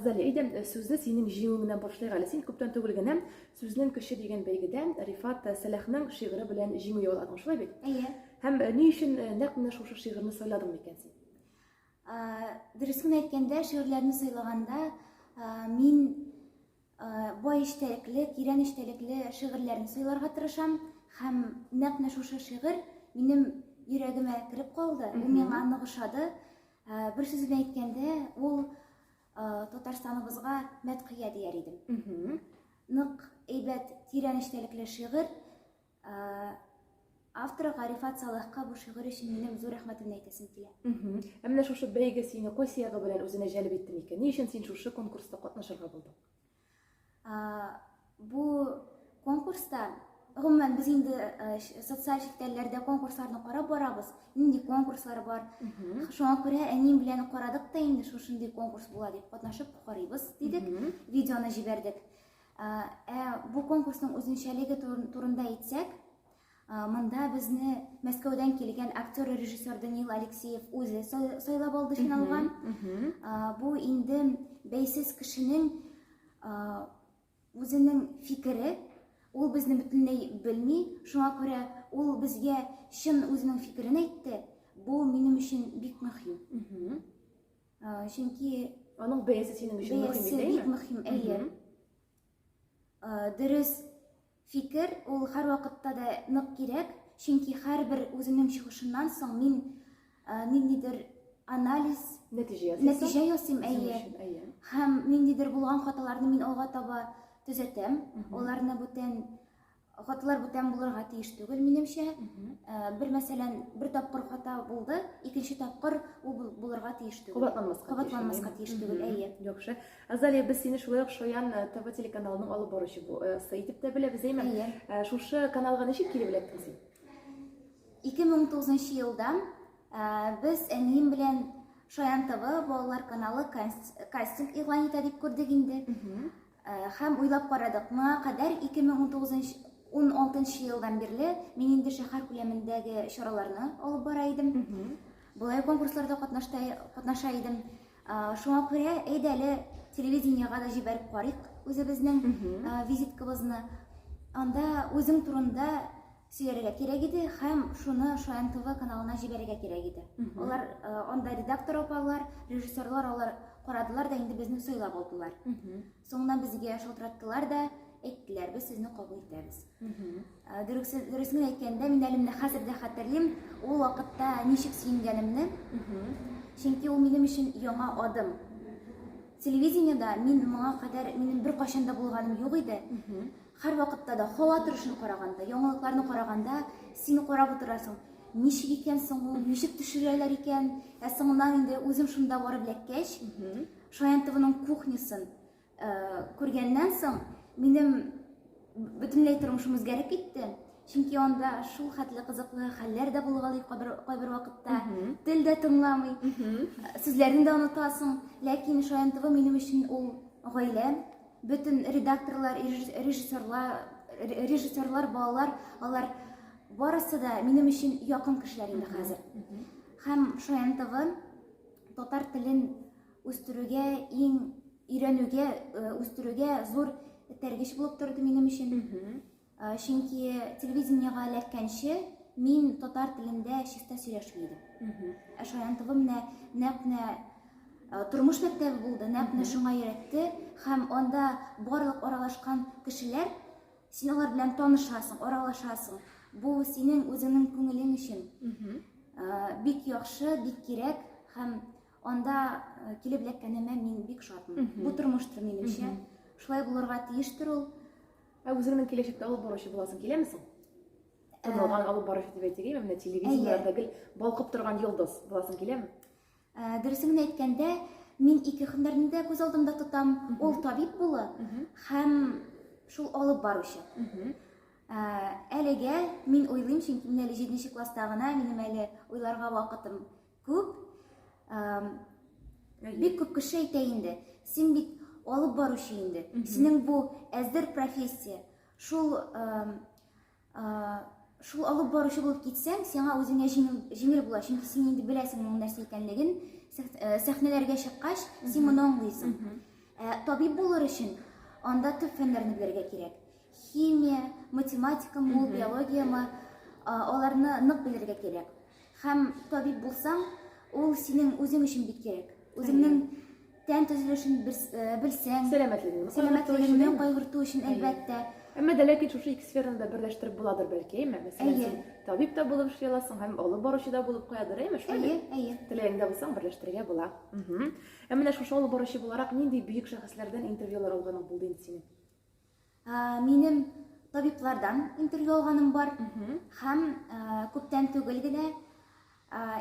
Азали, әйдәм сүзне синең җиңүеңнән башлыйк әле. Син күптән түгел генә сүзнең көче дигән бәйгедә Рифат Сәлахның шигыре белән җиңү яуладың, шулай бит? Әйе. Һәм ни өчен нәкъ менә шушы шигырьне сайладың микән син? Дөресен әйткәндә, шигырьләрне сайлаганда мин бай эчтәлекле, тирән эчтәлекле шигырьләрне сайларга тырышам һәм нәкъ менә шушы шигырь минем йөрәгемә кереп калды. Ул миңа нык ошады. Бер сүз белән әйткәндә, ул Татарстаныбызга мәдхия дияр идем. Нык әйбәт, тирән эчтәлекле шигырь. Авторы Рифат Сәлахка бу шигырь өчен минем зур рәхмәтемне әйтәсем килә. Менә шушы бәйге сине кайсы ягы белән үзенә җәлеп итте микән? Ни өчен син шушы конкурста катнашырга булдың? Бу конкурста, гомумән без инде социаль челтәрләрдә конкурсларны карап барабыз. Нинди конкурслар бар. Шуңа күрә әним белән карадык та инде шушындый конкурс була дип катнашып карыйбыз дидек. Видеоны җибәрдек. Бу конкурсның үзенчәлеге турында әйтсәк, монда безне Мәскәүдән килгән актер, режиссер Даниил Алексеев үзе сайлап алды, финалга. Бу инде бәйсез кешенең үзенең фикере, ул безне бөтенләй белми, шуңа күрә ул безгә чын үзенең фикерен әйтте. Бу минем өчен бик мөһим. Чөнки аның бәясе синең өчен мөһим, әйе. Дөрес фикер ул һәр вакытта да нык кирәк, чөнки һәрбер үзенең чыгышыннан соң мин ниндидер анализ, нәтиҗә ясыйм, әйе. Һәм ниндидер булган хаталарны мин алга таба төзәтәм. Аларны хаталар бүтән булырга тиеш түгел, минемчә. Бер мәсәлән, бер тапкыр хата булды, икенче тапкыр ул булырга тиеш түгел. Кабатланмаска тиеш түгел, әйе. Яхшы. Азалия, без сине шулай ук Шаян ТВ телеканалының алып баручы итеп тә беләбез, әйме? Шушы каналга ничек килеп эләктең син? 2009 елда без әнием белән Шаян ТВ балалар каналы кастинг игълан итә дип күрдек инде. Һәм уйлап карадык. Моңа кадәр 2016 елдан бирле мин инде шәһәр күләмендәге чараларны алып бара идем. Булай конкурсларда катнаша идем. Шуңа күрә әйдә әле телевидениегә дә җибәреп карыйк үзебезнең визиткабызны. Анда үзең турында сөйләргә кирәк иде һәм шуны Шаян ТВ каналына җибәрергә кирәк иде. Алар анда редактор апалар, режиссерлар алар карадылар да инде безне сайлап алдылар. Соңыннан безгә шалтыраттылар да әйттеләр, без сезне кабул итәбез. Дөресен әйткәндә, мин әле менә хәзер дә хәтерлим, ул вакытта ничек сөенгәнемне. Чөнки ул минем өчен яңа адым. Телевидениедә мин моңа кадәр минем бер кашан да булганым юк иде. Һәр вакытта да һава торышын караганда, яңалыкларны караганда син карап утырасың. Ничек икән соң ул, ничек төшерәләр икән? Соңыннан инде үзем шунда барып эләккәч, Шаян ТВның кухнясын күргәннән соң минем бөтенләй тормышым үзгәреп китте. Чөнки анда шул хәтле кызыклы хәлләр дә булгалый кайбер вакытта. Тел дә тыңламый, сүзләрне дә онытасың. Ләкин Шаян ТВ минем өчен ул гаилә. Bütün redaktorlar, rejissörlar, балалар, алар барысы да минем өчен якын кешеләр инде хәзер. Һәм Шаян ТВ татар телен үстерүгә, үстерүгә зур тәргеш булып торды минем өчен. Чөнки телевидениегә эләккәнче мин татар телендә чиста сөйләшми идем. Шаян ТВ менә нәкъ тормыш мәктәбе булды, нәкъ шуңа өйрәтте һәм анда барлык аралашкан кешеләр, син алар белән танышасың, аралашасың. Бу синең үзеңнең күңелең өчен бик яхшы, бик кирәк һәм анда килеп эләккәнемә мин бик шатмын. Бу тормыштыр минемчә. Шулай булырга тиештер ул. Үзеңнең киләчәктә алып баручы буласың, киләмисең? Танылган алып баручы дип әйтергә, менә телевизиядәге балкып торган йолдыз буласың, киләме? Дөресен әйткәндә, мин ике һөнәрне дә күз алдымда тотам. Ул табиб була һәм шул алып баручы. Әлегә мин уйлыйм, чөнки мин әле 7нче класста гына, минем әле уйларга вакытым күп. Бик күп кеше әйтә инде, син бит алып баручы инде. Синең бу әзер профессия. Шул алып баручы булып китсәң, сиңа үзеңә җиңел була, чөнки син инде беләсең моның нәрсә икәнлеген. Сәхнәләргә чыккач, син моны аңлыйсың. Табиб булыр өчен анда төп фәннәрне белергә кирәк. Химия, математикамы, биологиямы, аларны нык белергә кирәк. Һәм табиб булсаң, ул синең үзең өчен бик кирәк. Үзеңнең тән төзелешен белсәң, сәламәтлегеңне кайгырту өчен әлбәттә. Әмма дә ләкин шушы ике сфераны да берләштереп буладыр бәлки, әйме? Мәсәлән, син табиб та булып эшли аласың, һәм алып баручы да булып куядыр, әйме? Әйе. Теләгеңдә булсаң, берләштерергә була. Әмма менә шушы алып баручы буларак нинди бөек шәхесләрдән интервьюлар алганың булды инде синең? Минем табиблардан интервью алганым бар. Һәм күптән түгел генә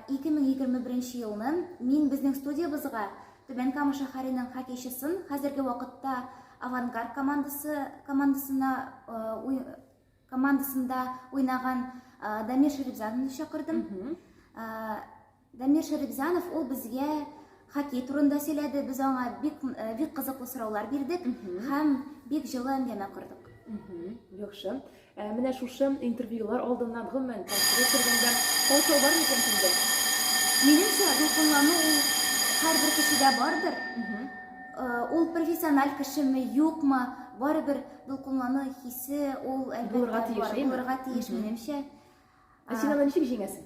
2021 елны мин безнең студиябызга Түбән Кама шәһәренең хоккейчысын, хәзерге вакытта Авангард командасында уйнаган Дамир Шәрифзановны чакырдым. Дамир Шәрифзанов ул безгә хоккей турында сөйләде. Без аңа бик кызыклы сораулар бирдек һәм бик җылы әңгәмә кырдык. Яхшы. Менә шушы интервьюлар алдыннан гомумән тәҗрибә кергәндә кайсы бар микән синдә? Минемчә, дулкынлану ул һәрбер кешедә бардыр. Ул профессиональ кешеме, юкмы, барыбер дулкынлану хисе ул әлбәттә булырга тиеш минемчә. Син аны ничек җиңәсең?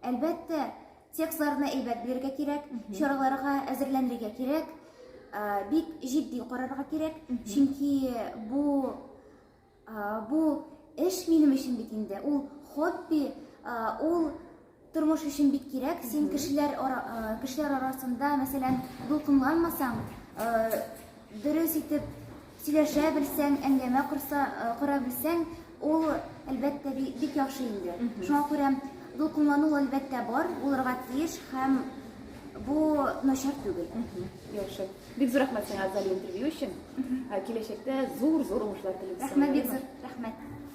Әлбәттә, текстларны әйбәт бирергә кирәк, чараларга әзерләнергә кирәк, бик җитди карарга кирәк, чөнки бу эш минем өчен бит инде. Ул хобби, ул тормыш өчен бик кирәк. Син кешеләр арасында, мәсәлән, дулкынланмасаң, дөрес итеп сөйләшә белсәң, әңгәмә кора белсәң, ул әлбәттә бик яхшы инде. Шуңа күрә дулкынлану әлбәттә бар, булырга тиеш һәм бу начар түгел. Яхшы. Бик зур рәхмәт сиңа Азали интервью өчен. Киләчәктә зур уңышлар телим. Рәхмәт, бик зур рәхмәт.